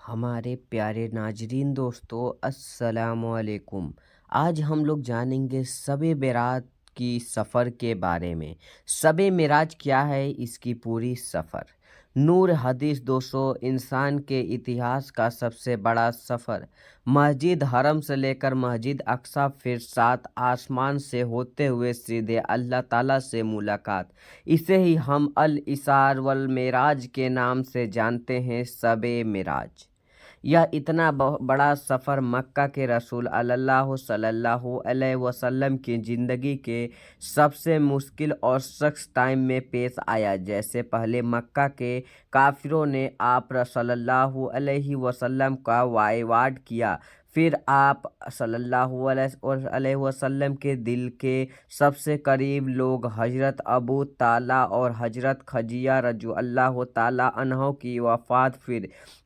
हमारे प्यारे नाजरीन दोस्तों, अस्सलाम वालेकुम। आज हम लोग जानेंगे शब-ए बारात की सफ़र के बारे में। शब-ए मेराज क्या है, इसकी पूरी सफ़र। नूर हदीस दोस्तों, इंसान के इतिहास का सबसे बड़ा सफ़र। मस्जिद हरम से लेकर मस्जिद अक्सा, फिर सात आसमान से होते हुए सीधे अल्लाह ताला से मुलाकात। इसे ही हम अल इस्रा वल मेराज के नाम से जानते हैं, शब-ए मेराज। यह इतना बड़ा सफ़र मक्का के रसूल सल्लल्लाहु अलैहि वसल्लम की ज़िंदगी के सबसे मुश्किल और सख्त टाइम में पेश आया। जैसे पहले मक्का के काफिरों ने आप सल्लल्लाहु अलैहि वसल्लम का वाइवाड किया, फिर आप सल्लल्लाहु अलैहि वसल्लम के दिल के सबसे करीब लोग हजरत अबू ताला और हजरत खदीजा रज़ियल्लाहु ताला अन्हा की वफ़ात,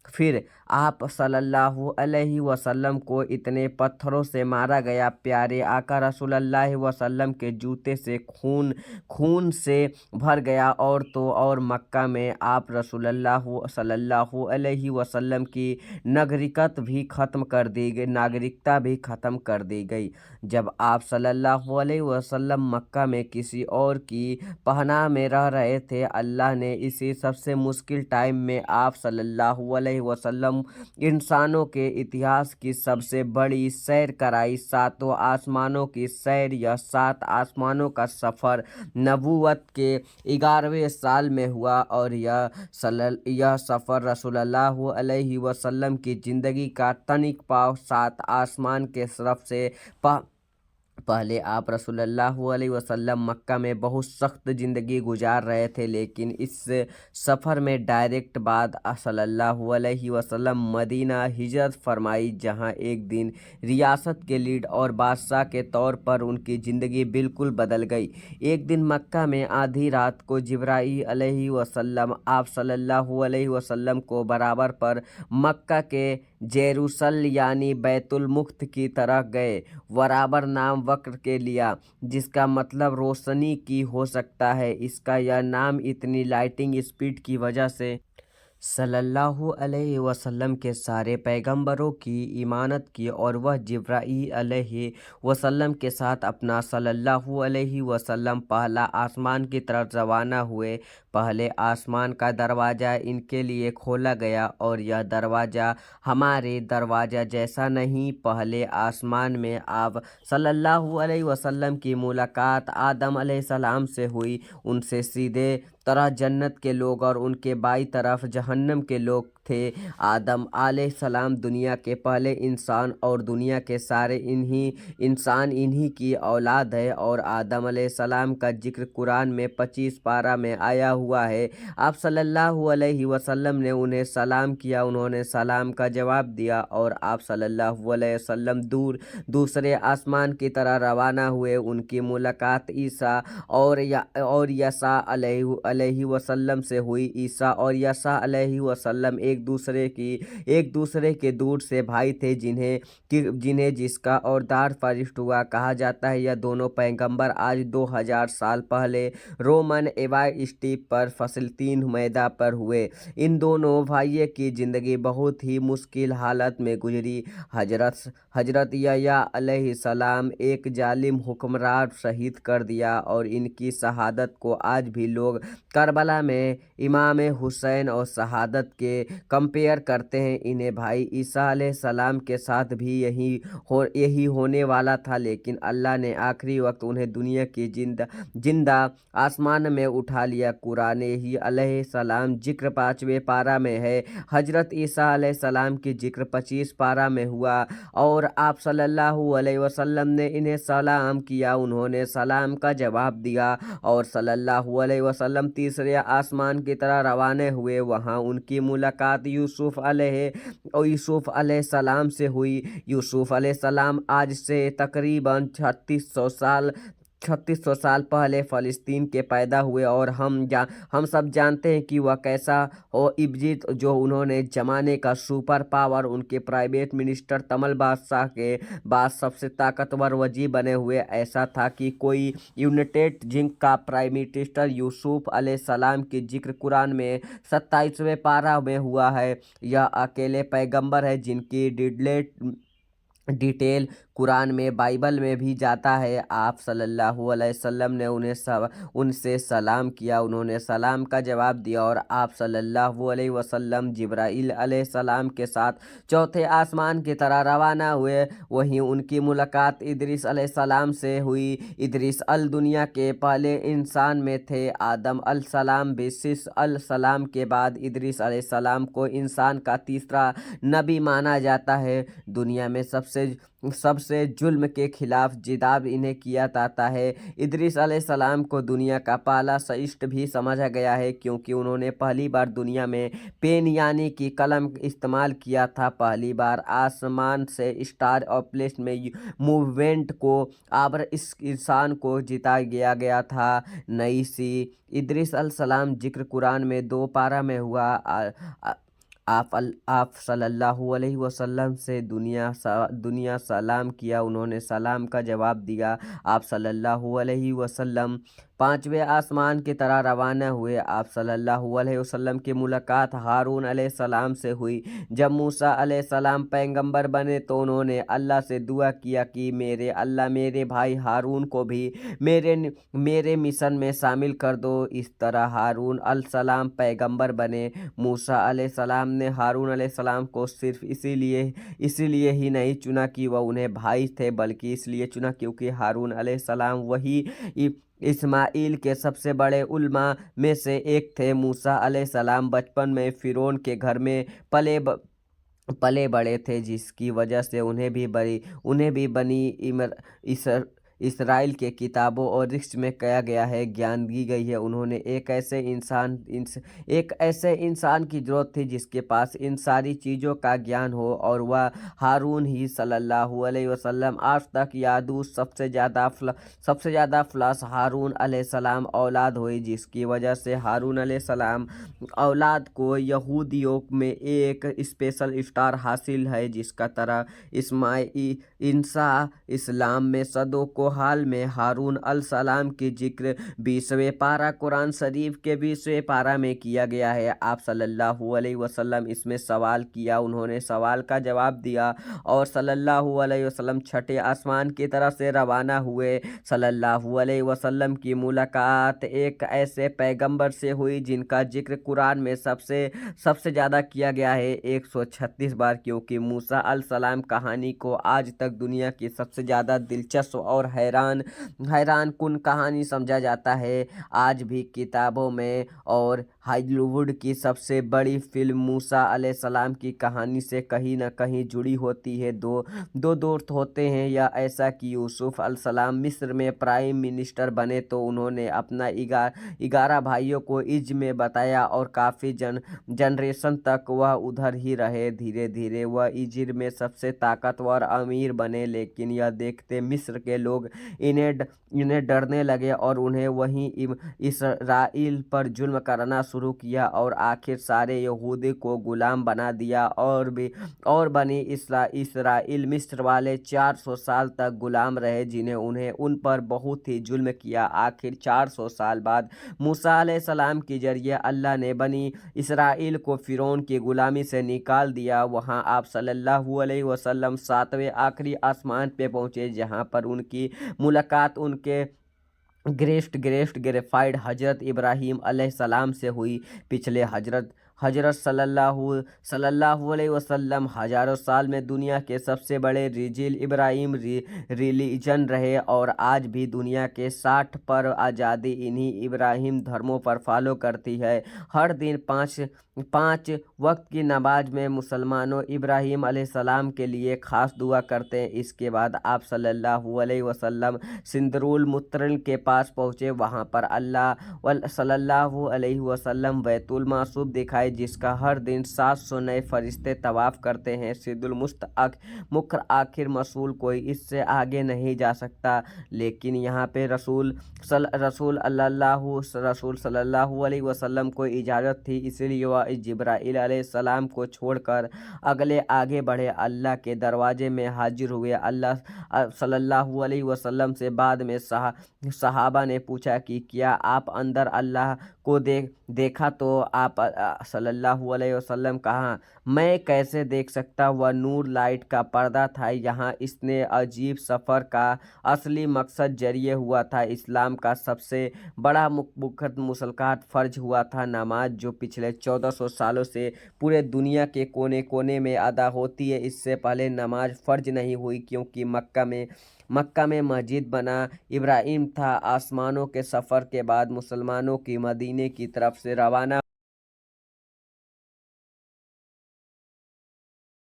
फिर आप सल्लल्लाहु अलैहि वसल्लम को इतने पत्थरों से मारा गया, प्यारे आका रसूलुल्लाह वसल्लम के जूते से खून से भर गया, और तो और मक्का में आप रसूलुल्लाह सल्लल्लाहु अलैहि वसल्लम की नागरिकता भी ख़त्म कर दी गई। जब आप सल्लल्लाहु अलैहि वसल्लम मक्का में किसी और की पनाह में रह रहे थे, अल्लाह ने इसी सबसे मुश्किल टाइम में आप सल्लल्लाहु अलैहि वसल्लम इंसानों के इतिहास की सबसे बड़ी सैर कराई। सातों आसमानों की सैर। यह सात आसमानों का सफ़र नबूवत के 11वें साल में हुआ, और यह सफ़र रसूलुल्लाह अलैहि वसल्लम की ज़िंदगी का तनिक पाव सात आसमान के तरफ से पहले आप रसूलुल्लाह अलैहि वसल्लम मक्का में बहुत सख्त ज़िंदगी गुजार रहे थे, लेकिन इस सफ़र में डायरेक्ट बाद सल्लल्लाहु अलैहि वसल्लम मदीना हिजरत फरमाई, जहां एक दिन रियासत के लीड और बादशाह के तौर पर उनकी ज़िंदगी बिल्कुल बदल गई। एक दिन मक्का में आधी रात को जिब्राईल अलैहि वसल्लम आप सल्लल्लाहु अलैहि वसल्लम को बराबर पर मक्का के जेरूसल यानी बैतुल मुक्त की तरह गए। बराबर नाम वक्र के लिया, जिसका मतलब रोशनी की हो सकता है। इसका यह नाम इतनी लाइटिंग स्पीड की वजह से सल्लल्लाहु अलैहि वसल्लम के सारे पैगंबरों की इमानत की, और वह जिब्राईल अलैहि वसल्लम के साथ अपना सल्लल्लाहु अलैहि वसल्लम पहला आसमान की तरफ रवाना हुए। पहले आसमान का दरवाज़ा इनके लिए खोला गया, और यह दरवाज़ा हमारे दरवाज़ा जैसा नहीं। पहले आसमान में आप सल्लल्लाहु अलैहि वसल्लम की मुलाकात आदम अलैहिस्सलाम से हुई। उनसे सीधे तरह जन्नत के लोग और उनके बाई तरफ जहन्नम के लोग थे। आदम अलैहिस्सलाम दुनिया के पहले इंसान, और दुनिया के सारे इंसान इन्हीं की औलाद है। और आदम अलैहिस्सलाम का जिक्र कुरान में 25 पारा में आया हुआ है। आप सल्लल्लाहु अलैहि वसल्लम ने उन्हें सलाम किया, उन्होंने सलाम का जवाब दिया, और आप सल्लल्लाहु अलैहि वसल्लम दूसरे आसमान की तरह रवाना हुए। उनकी मुलाकात ईसा और यसा अलैहि वसल्लम से हुई। ईसा और यसा अलैहि वसल्लम एक दूसरे के दूर से भाई थे, जिसका और दार फरिश्त हुआ कहा जाता है। यह दोनों पैगंबर आज 2000 साल पहले रोमन एवाई पर फलस्तीन मैदा पर हुए। इन दोनों भाइयों की ज़िंदगी बहुत ही मुश्किल हालत में गुजरी। हजरत यहया अलैहिस्सलाम एक जालिम हुक्मरान शहीद कर दिया, और इनकी शहादत को आज भी लोग करबला में इमाम हुसैन और शहादत के कंपेयर करते हैं। इन्हें भाई ईसा अलैहिस्सलाम के साथ भी यही होने वाला था, लेकिन अल्लाह ने आखिरी वक्त उन्हें दुनिया की जिंदा आसमान में उठा लिया। कुरान ही अलैहिस्सलाम जिक्र 5वें पारा में है। हजरत ईसा अलैहिस्सलाम की जिक्र 25 पारा में हुआ, और आप सल्लल्लाहु अलैहि वसल्लम ने इन्हें सलाम किया, उन्होंने सलाम का जवाब दिया, और सल्लल्लाहु अलैहि वसल्लम तीसरे आसमान की तरह रवाना हुए। वहाँ उनकी मुलाकात यूसुफ अलैहिस्सलाम से हुई। यूसुफ अलैहिस्सलाम आज से तकरीबन 3600 साल 3600 साल पहले फ़लस्तीन के पैदा हुए, और हम सब जानते हैं कि वह कैसा हो इजिप्ट जो उन्होंने ज़माने का सुपर पावर, उनके प्राइवेट मिनिस्टर तमल बादशाह के बाद सबसे ताकतवर वज़ीर बने हुए। ऐसा था कि कोई यूनाइटेड जिंक का प्राइम मिनिस्टर यूसुफ अलैहिस्सलाम की जिक्र कुरान में 27वें पारा में हुआ है। यह अकेले पैगंबर है जिनकी डिटेल कुरान में, बाइबल में भी जाता है। आप सल्लल्लाहु अलैहि वसल्लम ने उनसे सलाम किया, उन्होंने सलाम का जवाब दिया, और आप सल्लल्लाहु अलैहि वसल्लम जिब्राइल अलैहिस्सलाम के साथ चौथे आसमान की तरह रवाना हुए। वहीं उनकी मुलाकात इदरीस अलैहिस्सलाम से हुई। इदरीस अल दुनिया के पहले इंसान में थे। आदम अलैहिस्सलाम बिसिस अलैहिस्सलाम के बाद इदरीस अलैहिस्सलाम को इंसान का तीसरा नबी माना जाता है। दुनिया में सबसे जुल्म के खिलाफ जिहाद इन्हें किया जाता है। इदरीस अलैहिस्सलाम को दुनिया का पहला साइंटिस्ट भी समझा गया है क्योंकि उन्होंने पहली बार दुनिया में पेन यानी कि कलम इस्तेमाल किया था। पहली बार आसमान से स्टार और प्लेनेट में मूवमेंट को आबर इस इंसान को जिता गया था। नई सी इदरीस अलैहिस्सलाम जिक्र कुरान में 2 पारा में हुआ। आप सल्लल्लाहु अलैहि वसल्लम से दुनिया सलाम किया, उन्होंने सलाम का जवाब दिया। आप सल्लल्लाहु अलैहि वसल्लम 5वें आसमान की तरह रवाना हुए। आप सल्लल्लाहु अलैहि वसल्लम की मुलाकात हारून अलैहिस्सलाम से हुई। जब मूसा अलैहिस्सलाम पैगंबर बने तो उन्होंने अल्लाह से दुआ किया कि मेरे अल्लाह मेरे भाई हारून को भी मेरे मिशन में शामिल कर दो। इस तरह हारून अलैहिस्सलाम पैगंबर बने। मूसा अलैहिस्सलाम ने हारून अलैहिस्सलाम को सिर्फ इसीलिए ही नहीं चुना कि वह उन्हें भाई थे, बल्कि इसलिए चुना क्योंकि हारून अलैहिस्सलाम वही इस्माइल के सबसे बड़े उलमा में से एक थे। मूसा अलैहिस्सलाम बचपन में फिरौन के घर में पले बड़े थे, जिसकी वजह से उन्हें भी बनी इसराइल के किताबों और रिक्स में कहा गया है, ज्ञान दी गई है। उन्होंने एक ऐसे इंसान की ज़रूरत थी जिसके पास इन सारी चीज़ों का ज्ञान हो, और वह हारून ही सल्लल्लाहु अलैहि वसल्लम। आज तक यादूस सबसे ज़्यादा प्लस हारून अलैहिस्सलाम औलाद हुई, जिसकी वजह से हारून अलैहिस्सलाम औलाद को यहूदियों में एक स्पेशल स्टार हासिल है, जिसका तरह इंसा इस्लाम में सदों को हाल में हारून अलैहिस्सलाम की जिक्र 20वें पारा कुरान शरीफ के 20वें पारा में किया गया है। आप सल्लल्लाहु अलैहि वसल्लम इसमें सवाल किया, उन्होंने सवाल का जवाब दिया, और सल्लल्लाहु अलैहि वसल्लम छठे आसमान की तरफ से रवाना हुए। सल्लल्लाहु अलैहि वसल्लम की मुलाकात एक ऐसे पैगंबर से हुई जिनका जिक्र कुरान में सबसे ज़्यादा किया गया है, 136 बार, क्योंकि मूसा अलैहिस्सलाम कहानी को आज तक दुनिया की सबसे ज़्यादा दिलचस्प और हैरान कुन कहानी समझा जाता है। आज भी किताबों में और हॉलीवुड की सबसे बड़ी फिल्म मूसा अलैहिस्सलाम की कहानी से कहीं ना कहीं जुड़ी होती है। दो दोस्त होते हैं, या ऐसा कि यूसुफ अलैहिस्सलाम मिस्र में प्राइम मिनिस्टर बने तो उन्होंने अपना 11 भाइयों को इज्ज में बताया, और काफ़ी जनरेशन तक वह उधर ही रहे। धीरे धीरे वह इजिप्ट में सबसे ताकतवर अमीर बने, लेकिन यह देखते मिस्र के लोग इन्हें डरने लगे और उन्हें वहीं इसराइल पर जुल्म करना शुरू किया, और आखिर सारे यहूदी को गुलाम बना दिया, और बनी इसराइल मिस्र वाले 400 साल तक गुलाम रहे, जिन्हें उन पर बहुत ही जुल्म किया। आखिर 400 साल बाद मूसा अलैहिस्सलाम के जरिए अल्लाह ने बनी इसराइल को फिरौन की गुलामी से निकाल दिया। वहां आप सल्लल्लाहु अलैहि वसल्लम 7वें आखिरी आसमान पे पहुंचे, जहां पर उनकी मुलाकात उनके ग्रेट ग्रेफाइड हजरत इब्राहिम अलैहिस्सलाम से हुई। पिछले हजरत सल्लल्लाहु अलैहि वसल्लम हजारों साल में दुनिया के सबसे बड़े इब्राहिम रिलीजन रहे, और आज भी दुनिया के 60 पर आज़ादी इन्हीं इब्राहिम धर्मों पर फॉलो करती है। हर दिन पाँच वक्त की नमाज में मुसलमानों इब्राहिम अलैहिस्सलाम के लिए ख़ास दुआ करते हैं। इसके बाद आप सल्लल्लाहु अलैहि वसल्लम सिदरुल मुंतहा के पास पहुँचे। वहाँ पर अल्लाह सल्लल्लाहु अलैहि वसल्लम बैतुल मासूब दिखाई है जिसका हर दिन 700 नए फरिश्ते तवाफ़ करते हैं। सिद्दुल मुख्र आखिर मसूल कोई इससे आगे नहीं जा सकता। लेकिन यहाँ पे रसूल सल्लल्लाहु अलैहि वसल्लम को इजाज़त थी, इसलिए वह जिब्राईल अलैहिस्सलाम को छोड़कर अगले आगे बढ़े, अल्लाह के दरवाजे में हाजिर हुए। अल्लाह सल्लल्लाहु अलैहि वसल्लम से बाद में सहाबा ने पूछा कि क्या आप अंदर अल्लाह को देखा? तो आप सल्लल्लाहु अलैहि वसल्लम कहा, मैं कैसे देख सकता, वह नूर लाइट का पर्दा था। यहाँ इसने अजीब सफ़र का असली मकसद जरिए हुआ था। इस्लाम का सबसे बड़ा मुसलकात फ़र्ज हुआ था नमाज, जो पिछले 1400 सालों से पूरे दुनिया के कोने कोने में अदा होती है। इससे पहले नमाज फ़र्ज नहीं हुई, क्योंकि मक्का में मस्जिद बना इब्राहिम था। आसमानों के सफ़र के बाद मुसलमानों की मदीने की तरफ से रवाना